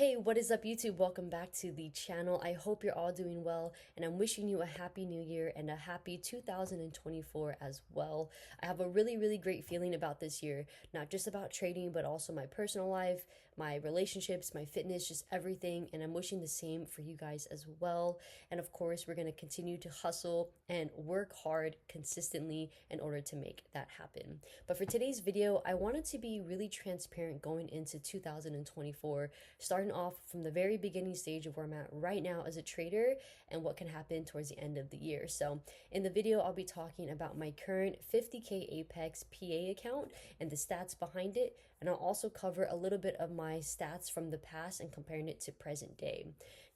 Hey, what is up, YouTube? Welcome back to the channel. I hope you're all doing well, and I'm wishing you a happy new year and a happy 2024 as well. I have a really great feeling about this year, not just about trading, but also my personal life, my relationships, my fitness, just everything. And I'm wishing the same for you guys as well. And of course, we're going to continue to hustle and work hard consistently in order to make that happen. But for today's video, I wanted to be really transparent going into 2024, starting off from the very beginning stage of where I'm at right now as a trader and what can happen towards the end of the year. So in the video, I'll be talking about my current 50K Apex PA account and the stats behind it. And I'll also cover a little bit of my stats from the past and comparing it to present day.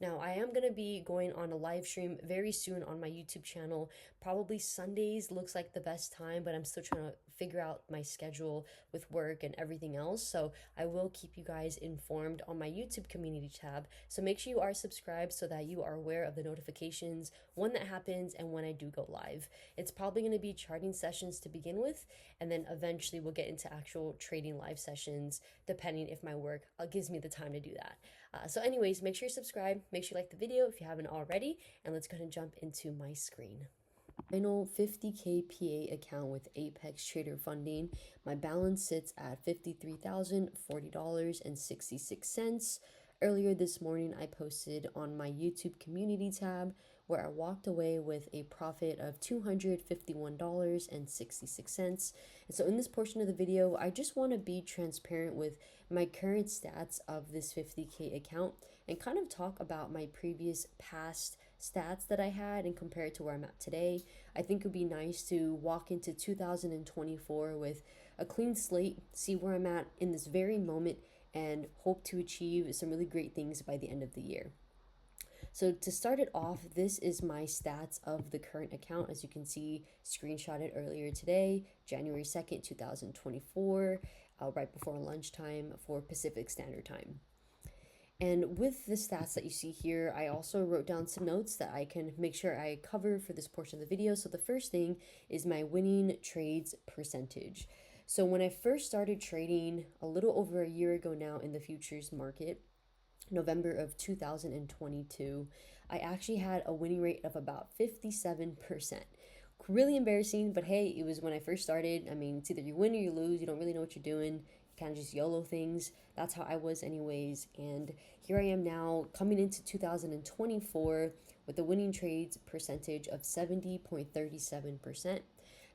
Now, I am going to be going on a live stream very soon on my YouTube channel. Probably Sundays looks like the best time, but I'm still trying to figure out my schedule with work and everything else. So I will keep you guys informed on my YouTube community tab. So make sure you are subscribed so that you are aware of the notifications when that happens and when I do go live. It's probably going to be charting sessions to begin with, and then eventually we'll get into actual trading live sessions depending if my work gives me the time to do that. So anyways, make sure you subscribe, make sure you like the video if you haven't already, and let's go ahead and jump into my screen. Final 50K PA account with Apex Trader funding. My balance sits at $53,040.66. Earlier this morning, I posted on my YouTube community tab where I walked away with a profit of $251.66. And so in this portion of the video, I just want to be transparent with my current stats of this 50K account and kind of talk about my previous past stats that I had and compare it to where I'm at today. I think it would be nice to walk into 2024 with a clean slate, see where I'm at in this very moment, and hope to achieve some really great things by the end of the year. So to start it off, this is my stats of the current account. As you can see, screenshotted earlier today, January 2nd, 2024, right before lunchtime for Pacific Standard Time. And with the stats that you see here, I also wrote down some notes that I can make sure I cover for this portion of the video. So the first thing is my winning trades percentage. So when I first started trading a little over a year ago now in the futures market, November of 2022, I actually had a winning rate of about 57%. Really embarrassing, but hey, it was when I first started. I mean, it's either you win or you lose. You don't really know what you're doing. Kind of just YOLO things. That's how I was anyways. And here I am now coming into 2024 with a winning trades percentage of 70.37%.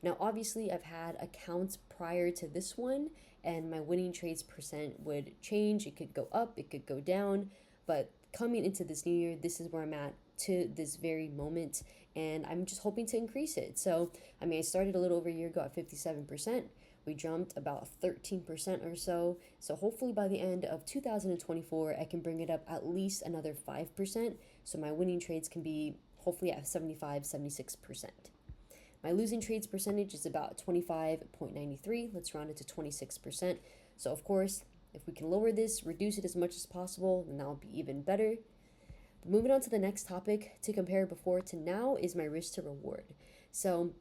Now, obviously, I've had accounts prior to this one, and my winning trades percent would change. It could go up, it could go down, but coming into this new year, this is where I'm at to this very moment, and I'm just hoping to increase it. So, I mean, I started a little over a year ago at 57%. We jumped about 13% or so. So hopefully by the end of 2024, I can bring it up at least another 5%. So my winning trades can be hopefully at 75, 76%. My losing trades percentage is about 25.93. Let's round it to 26%. So of course, if we can lower this, reduce it as much as possible, then that'll be even better. But moving on to the next topic to compare before to now is my risk to reward. So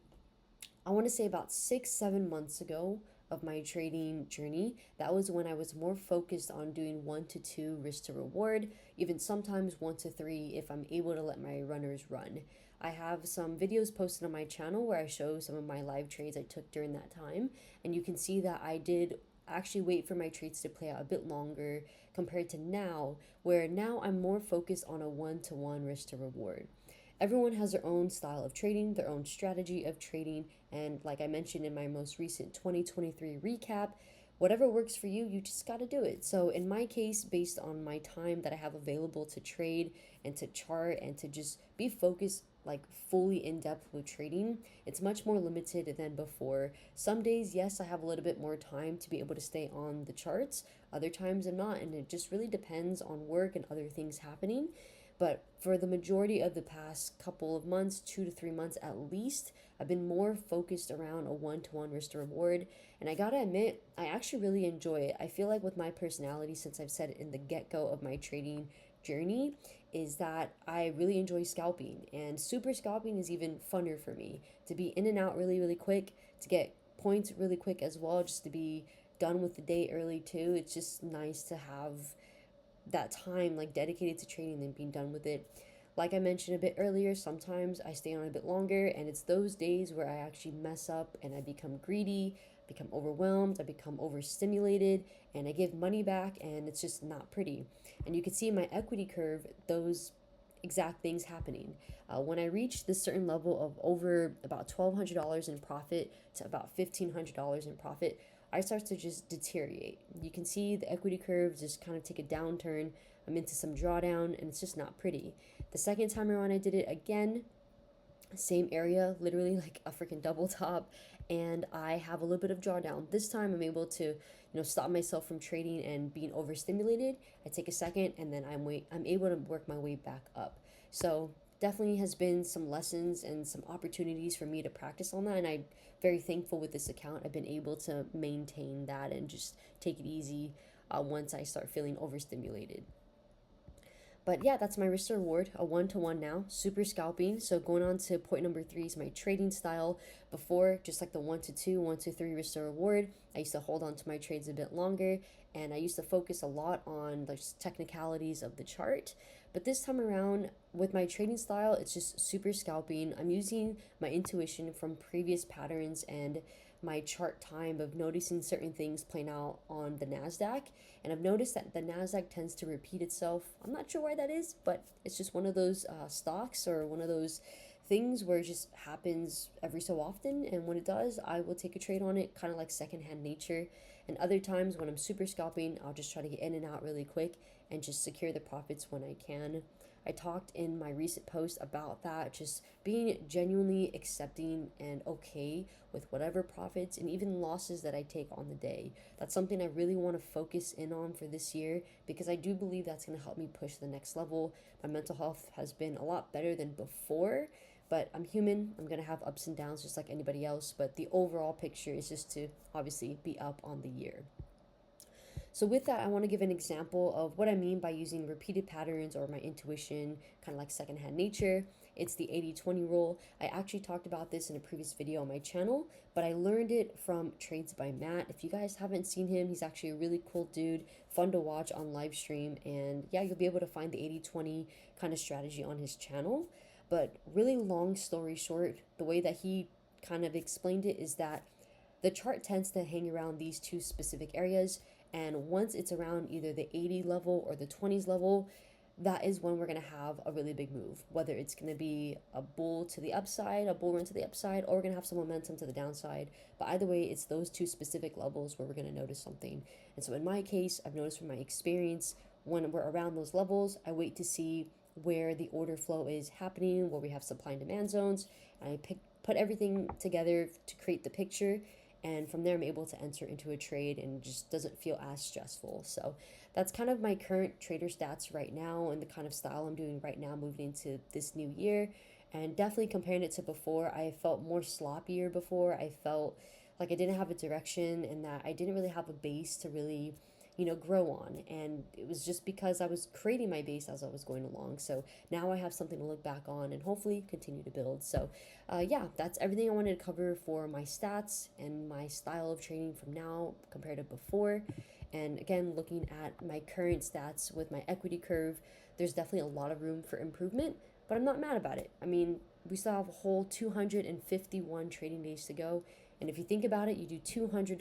I want to say about 6-7 months ago of my trading journey, that was when I was more focused on doing 1 to 2 risk to reward, even sometimes 1 to 3 if I'm able to let my runners run. I have some videos posted on my channel where I show some of my live trades I took during that time, and you can see that I did actually wait for my trades to play out a bit longer compared to now, where now I'm more focused on a 1-to-1 risk to reward. Everyone has their own style of trading, their own strategy of trading, and like I mentioned in my most recent 2023 recap, whatever works for you, you just got to do it. So in my case, based on my time that I have available to trade and to chart and to just be focused like fully in depth with trading, it's much more limited than before. Some days, yes, I have a little bit more time to be able to stay on the charts. Other times I'm not, and it just really depends on work and other things happening. But for the majority of the past couple of months, 2 to 3 months at least, I've been more focused around a 1-to-1 risk to reward. And I gotta admit, I actually really enjoy it. I feel like with my personality, since I've said it in the get-go of my trading journey, is that I really enjoy scalping. And super scalping is even funner for me. To be in and out really quick, to get points really quick as well, just to be done with the day early too. It's just nice to have that time like dedicated to training than being done with it. Like I mentioned a bit earlier, sometimes I stay on a bit longer, and it's those days where I actually mess up and I become greedy, become overwhelmed, I become overstimulated, and I give money back, and it's just not pretty. And you can see in my equity curve those exact things happening. When I reach this certain level of over about $1,200 in profit to about $1,500 in profit, I start to just deteriorate. You can see the equity curve just kind of take a downturn. I'm into some drawdown, and it's just not pretty. The second time around, I did it again, same area, literally like a freaking double top, and I have a little bit of drawdown. This time I'm able to, stop myself from trading and being overstimulated. I take a second, and then I'm able to work my way back up. So definitely has been some lessons and some opportunities for me to practice on that, and I'm very thankful with this account. I've been able to maintain that and just take it easy once I start feeling overstimulated. But yeah, that's my risk to reward, a 1-to-1 now, super scalping. So going on to point number 3 is my trading style. Before, just like the 1-to-2, 1-to-3 risk to reward, I used to hold on to my trades a bit longer, and I used to focus a lot on the technicalities of the chart. But this time around, with my trading style, it's just super scalping. I'm using my intuition from previous patterns and my chart time of noticing certain things playing out on the NASDAQ. And I've noticed that the NASDAQ tends to repeat itself. I'm not sure why that is, but it's just one of those stocks or one of those things where it just happens every so often. And when it does, I will take a trade on it, kind of like secondhand nature. And other times when I'm super scalping, I'll just try to get in and out really quick and just secure the profits when I can. I talked in my recent post about that, just being genuinely accepting and okay with whatever profits and even losses that I take on the day. That's something I really want to focus in on for this year, because I do believe that's going to help me push to the next level. My mental health has been a lot better than before, but I'm human. I'm going to have ups and downs just like anybody else, but the overall picture is just to obviously be up on the year. So with that, I want to give an example of what I mean by using repeated patterns or my intuition, kind of like secondhand nature. It's the 80-20 rule. I actually talked about this in a previous video on my channel, but I learned it from Trades by Matt. If you guys haven't seen him, he's actually a really cool dude, fun to watch on live stream. And yeah, you'll be able to find the 80-20 kind of strategy on his channel. But really long story short, the way that he kind of explained it is that the chart tends to hang around these two specific areas, and once it's around either the 80 level or the 20s level, that is when we're going to have a really big move. Whether it's going to be a bull to the upside, a bull run to the upside, or we're going to have some momentum to the downside. But either way, it's those two specific levels where we're going to notice something. And so in my case, I've noticed from my experience, when we're around those levels, I wait to see where the order flow is happening, where we have supply and demand zones. And I put everything together to create the picture, and from there I'm able to enter into a trade and it just doesn't feel as stressful. So that's kind of my current trader stats right now and the kind of style I'm doing right now moving into this new year. And definitely comparing it to before, I felt more sloppier before. I felt like I didn't have a direction and that I didn't really have a base to really grow on. And it was just because I was creating my base as I was going along. So now I have something to look back on and hopefully continue to build. So yeah, that's everything I wanted to cover for my stats and my style of trading from now compared to before. And again, looking at my current stats with my equity curve, there's definitely a lot of room for improvement, but I'm not mad about it. I mean, we still have a whole 251 trading days to go. And if you think about it, you do $200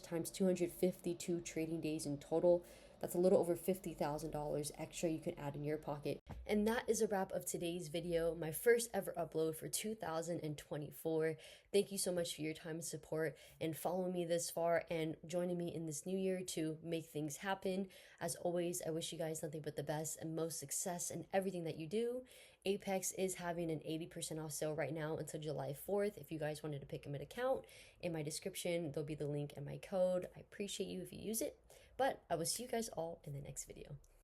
times 252 trading days in total. That's a little over $50,000 extra you can add in your pocket. And that is a wrap of today's video, my first ever upload for 2024. Thank you so much for your time and support and following me this far and joining me in this new year to make things happen. As always, I wish you guys nothing but the best and most success in everything that you do. Apex is having an 80% off sale right now until July 4th. If you guys wanted to pick up an account, in my description, there'll be the link and my code. I appreciate you if you use it, but I will see you guys all in the next video.